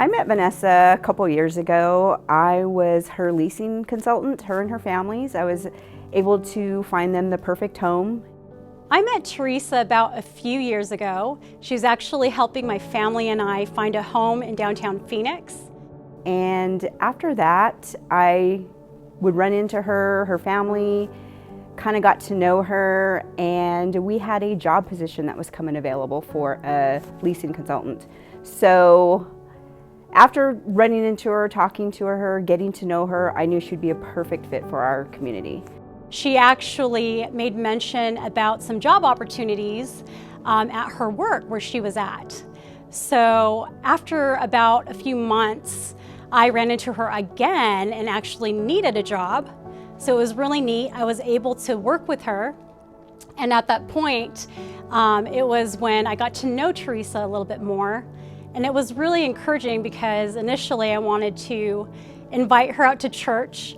I met Vanessa a couple years ago. I was her leasing consultant, her and her families. I was able to find them the perfect home. I met Teresa about a few years ago. She was actually helping my family and I find a home in downtown Phoenix. And after that, I would run into her family, kind of got to know her, and we had a job position that was coming available for a leasing consultant. So after running into her, talking to her, getting to know her, I knew she'd be a perfect fit for our community. She actually made mention about some job opportunities at her work where she was at. So after about a few months, I ran into her again and actually needed a job. So it was really neat. I was able to work with her. And at that point, it was when I got to know Teresa a little bit more. And it was really encouraging because initially I wanted to invite her out to church,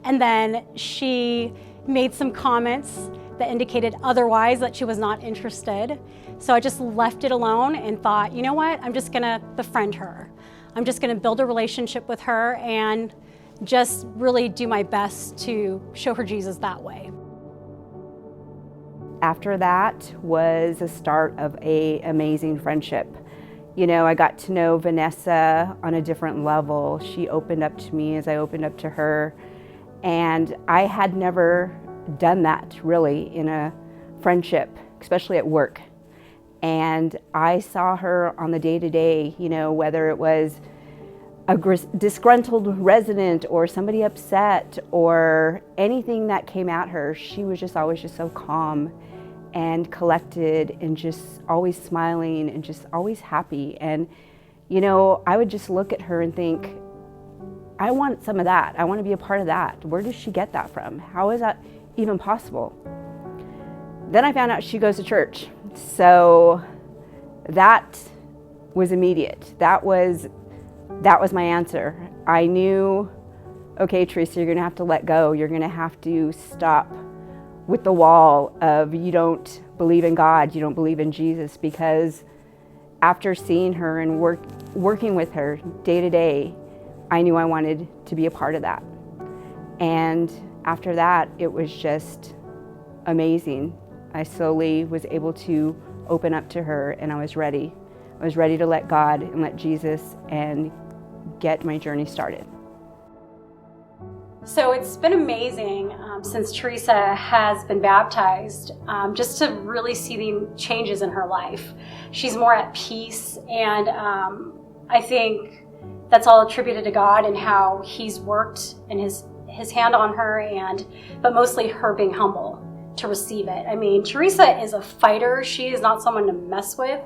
and then she made some comments that indicated otherwise, that she was not interested. So I just left it alone and thought, you know what, I'm just gonna befriend her. I'm just gonna build a relationship with her and just really do my best to show her Jesus that way. After that was the start of an amazing friendship. You know, I got to know Vanessa on a different level. She opened up to me as I opened up to her. And I had never done that really in a friendship, especially at work. And I saw her on the day-to-day, you know, whether it was a disgruntled resident or somebody upset or anything that came at her, she was just always just so calm and collected and just always smiling and just always happy. And, you know, I would just look at her and think, I want some of that. I want to be a part of that. Where does she get that from? How is that even possible? Then I found out she goes to church. So that was immediate. That was my answer. I knew, okay, Teresa, you're going to have to let go. You're going to have to stop with the wall of you don't believe in God, you don't believe in Jesus, because after seeing her and working with her day to day, I knew I wanted to be a part of that. And after that, it was just amazing. I slowly was able to open up to her, and I was ready. I was ready to let God and let Jesus and get my journey started. So it's been amazing since Teresa has been baptized, just to really see the changes in her life. She's more at peace, and I think that's all attributed to God and how He's worked in His hand on her, but mostly her being humble to receive it. I mean, Teresa is a fighter. She is not someone to mess with.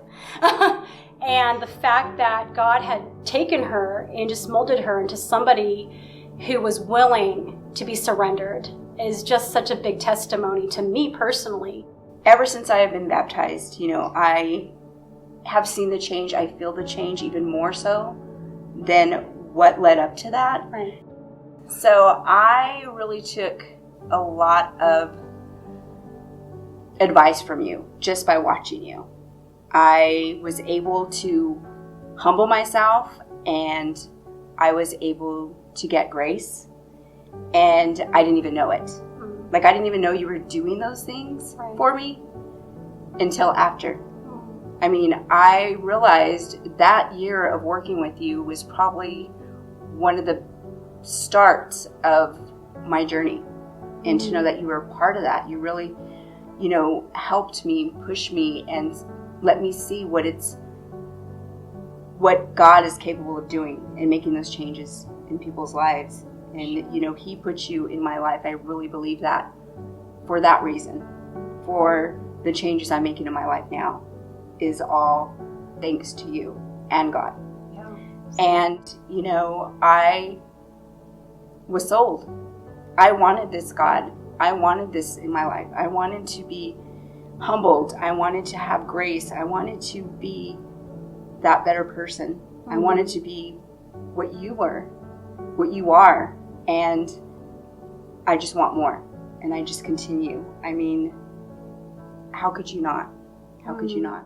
And the fact that God had taken her and just molded her into somebody who was willing to be surrendered is just such a big testimony to me personally. Ever since I have been baptized, you know, I have seen the change. I feel the change even more so than what led up to that. Right. So I really took a lot of advice from you just by watching you. I was able to humble myself, and I was able to get grace, and I didn't even know it. Like, I didn't even know you were doing those things for me until after. I mean, I realized that year of working with you was probably one of the starts of my journey. And to know that you were a part of that, you really, you know, helped me, pushed me, and let me see what God is capable of doing and making those changes in people's lives. And, you know, He put you in my life. I really believe that for that reason. For the changes I'm making in my life now is all thanks to you and God. Yeah. And, you know, I was sold. I wanted this, God. I wanted this in my life. I wanted to be humbled. I wanted to have grace. I wanted to be that better person. I wanted to be what you were, what you are, and I just want more, and I just continue. I mean, how could you not? How could you not?